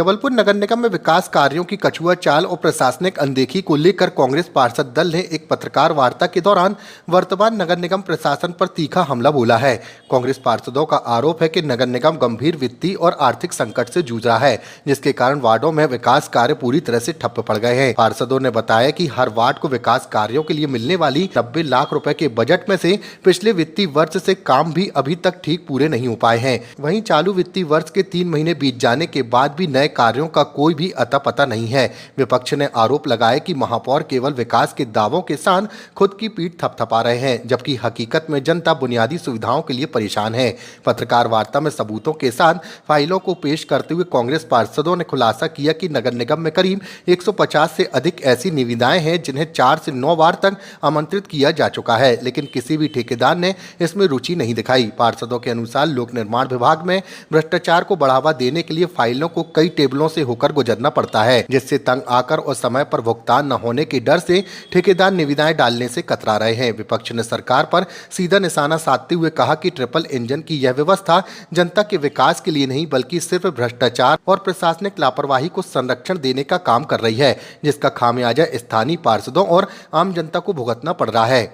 जबलपुर नगर निगम में विकास कार्यों की कछुआ चाल और प्रशासनिक अनदेखी को लेकर कांग्रेस पार्षद दल ने एक पत्रकार वार्ता के दौरान वर्तमान नगर निगम प्रशासन पर तीखा हमला बोला है। कांग्रेस पार्षदों का आरोप है कि नगर निगम गंभीर वित्तीय और आर्थिक संकट से जूझ रहा है, जिसके कारण वार्डों में विकास कार्य पूरी तरह से ठप्प पड़ गए हैं। पार्षदों ने बताया कि हर वार्ड को विकास कार्यों के लिए मिलने वाली 90 लाख रुपए के बजट में से पिछले वित्तीय वर्ष से काम भी अभी तक ठीक पूरे नहीं हो पाए हैं। वहीं चालू वित्तीय वर्ष के 3 महीने बीत जाने के बाद भी नए कार्यों का कोई भी अता पता नहीं है। विपक्ष ने आरोप लगाया कि महापौर केवल विकास के दावों के साथ खुद की पीठ थपथपा रहे हैं, जबकि हकीकत में जनता बुनियादी सुविधाओं के लिए परेशान है। पत्रकार वार्ता में सबूतों के साथ फाइलों को पेश करते हुए कांग्रेस पार्षदों ने खुलासा किया कि नगर निगम में करीब 150 से अधिक ऐसी निविदाएं हैं जिन्हें 4 से 9 बार तक आमंत्रित किया जा चुका है, लेकिन किसी भी ठेकेदार ने इसमें रुचि नहीं दिखाई। पार्षदों के अनुसार लोक निर्माण विभाग में भ्रष्टाचार को बढ़ावा देने के लिए फाइलों को कई टेबलों से होकर गुजरना पड़ता है, जिससे तंग आकर और समय पर भुगतान न होने के डर से ठेकेदार निविदाएं डालने से कतरा रहे हैं। विपक्ष ने सरकार पर सीधा निशाना साधते हुए कहा कि ट्रिपल इंजन की यह व्यवस्था जनता के विकास के लिए नहीं बल्कि सिर्फ भ्रष्टाचार और प्रशासनिक लापरवाही को संरक्षण देने का काम कर रही है, जिसका खामियाजा स्थानीय पार्षदों और आम जनता को भुगतना पड़ रहा है।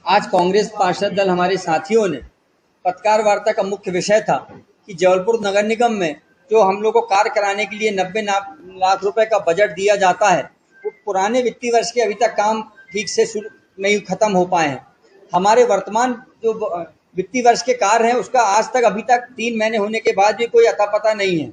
आज कांग्रेस पार्षद दल हमारे साथियों ने पत्रकार वार्ता का मुख्य विषय था कि जबलपुर नगर निगम में जो हम लोग को कार्य कराने के लिए 90 लाख रुपए का बजट दिया जाता है, वो पुराने वित्तीय वर्ष के अभी तक काम ठीक से शुरू नहीं खत्म हो पाए हैं। हमारे वर्तमान जो वित्तीय वर्ष के कार्य हैं उसका आज तक अभी तक 3 महीने होने के बाद भी कोई अता पता नहीं है।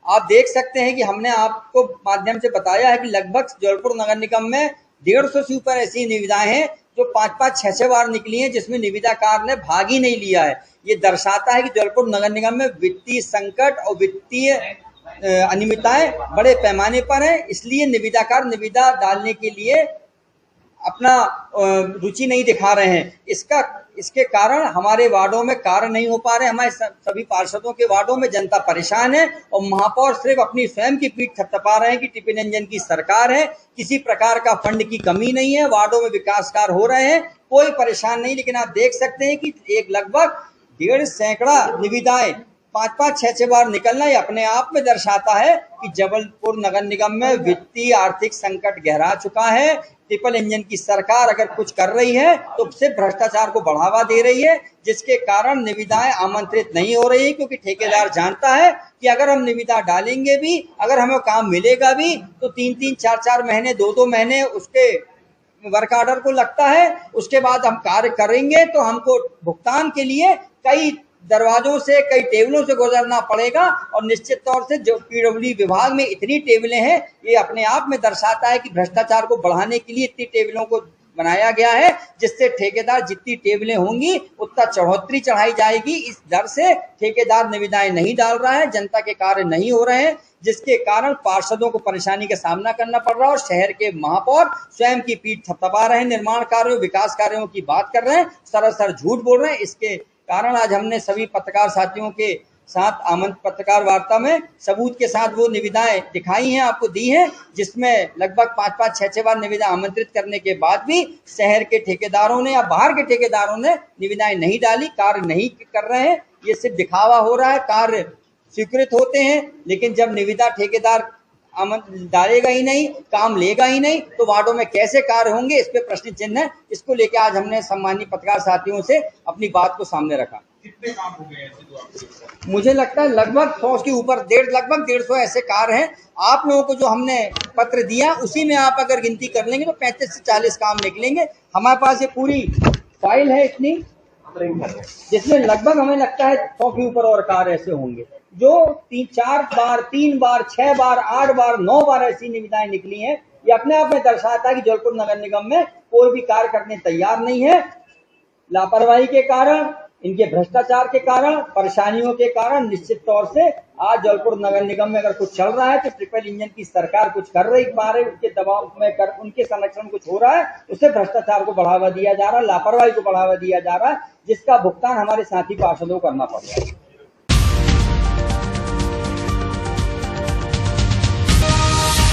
आप देख सकते हैं कि हमने आपको माध्यम से बताया है कि लगभग जबलपुर नगर निगम में 150 से ऊपर ऐसी निविदाएं हैं जो 5-5, 6-6 बार निकली हैं, जिसमें निविदाकार ने भाग ही नहीं लिया है। ये दर्शाता है कि जबलपुर नगर निगम में वित्तीय संकट और वित्तीय अनियमितताएं बड़े पैमाने पर है। इसलिए निविदाकार निविदा डालने के लिए अपना रुचि नहीं दिखा रहे हैं। इसके कारण हमारे वार्डों में कार्य नहीं हो पा रहे। हमारे सभी पार्षदों के वार्डों में जनता परेशान है और महापौर सिर्फ अपनी स्वयं की पीठ थपथपा रहे हैं कि ट्रिपल इंजन की सरकार है, किसी प्रकार का फंड की कमी नहीं है, वार्डों में विकास कार्य हो रहे हैं, कोई परेशान नहीं। लेकिन आप देख सकते हैं कि एक लगभग 150 सैकड़ा निविदाएं 5-5, 6-6 बार निकलना ये अपने आप में दर्शाता है कि जबलपुर नगर निगम में वित्तीय आर्थिक संकट गहरा चुका है। ट्रिपल इंजन की सरकार अगर कुछ कर रही है तो सिर्फ भ्रष्टाचार को बढ़ावा दे रही है, जिसके कारण निविदाएं आमंत्रित नहीं हो रही है, क्योंकि ठेकेदार जानता है कि अगर हम निविदा डालेंगे भी, अगर हमें काम मिलेगा भी तो 3-3, 4-4 महीने, 2-2 महीने उसके वर्क ऑर्डर को लगता है। उसके बाद हम कार्य करेंगे तो हमको भुगतान के लिए कई दरवाजों से, कई टेबलों से गुजरना पड़ेगा और निश्चित तौर से जो पीडब्ल्यूडी विभाग में इतनी टेबलें हैं, ये अपने आप में दर्शाता है कि भ्रष्टाचार को बढ़ाने के लिए इतनी टेबलों को बनाया गया है, जिससे ठेकेदार जितनी टेबलें होंगी उतना चढ़ोतरी चढ़ाई जाएगी। इस डर से ठेकेदार निविदाएं नहीं डाल रहा है, जनता के कार्य नहीं हो रहे हैं, जिसके कारण पार्षदों को परेशानी का सामना करना पड़ रहा है और शहर के महापौर स्वयं की पीठ थपथपा रहे हैं, निर्माण कार्यों, विकास कार्यों की बात कर रहे हैं, सरासर झूठ बोल रहे हैं। इसके कारण आज हमने सभी पत्रकार साथियों के साथ पत्रकार वार्ता में सबूत के साथ वो निविदाएं दिखाई हैं, आपको दी हैं, जिसमें लगभग 5-5, 6-6 बार निविदा आमंत्रित करने के बाद भी शहर के ठेकेदारों ने या बाहर के ठेकेदारों ने निविदाएं नहीं डाली, कार्य नहीं कर रहे हैं। ये सिर्फ दिखावा हो रहा है। कार्य स्वीकृत होते हैं, लेकिन जब निविदा ठेकेदार डालेगा ही नहीं, काम लेगा ही नहीं, तो वार्डों में कैसे कार्य होंगे, इस पे प्रश्न चिन्ह है। इसको लेकर आज हमने सम्मानीय पत्रकार साथियों से अपनी बात को सामने रखा। कितने काम हो गए ऐसे? मुझे लगता है लगभग 100 के ऊपर, लगभग 150 ऐसे कार्य हैं। आप लोगों को जो हमने पत्र दिया उसी में आप अगर गिनती कर लेंगे तो 35 से 40 काम निकलेंगे। हमारे पास ये पूरी फाइल है इतनी, जिसमें लगभग हमें लगता है 100 के ऊपर और कार्य ऐसे होंगे जो 3-4 बार, 3 बार, 6 बार, 8 बार, 9 बार ऐसी निविदाएं निकली हैं। ये अपने आप में दर्शाता है कि जबलपुर नगर निगम में कोई भी कार्य करने तैयार नहीं है। लापरवाही के कारण, इनके भ्रष्टाचार के कारण, परेशानियों के कारण निश्चित तौर से आज जबलपुर नगर निगम में अगर कुछ चल रहा है तो ट्रिपल इंजन की सरकार कुछ कर रही है, उनके दबाव में कर उनके संरक्षण में कुछ हो रहा है, उससे भ्रष्टाचार को बढ़ावा दिया जा रहा है, लापरवाही को बढ़ावा दिया जा रहा है, जिसका भुगतान हमारे साथी पार्षदों को करना पड़ रहा है।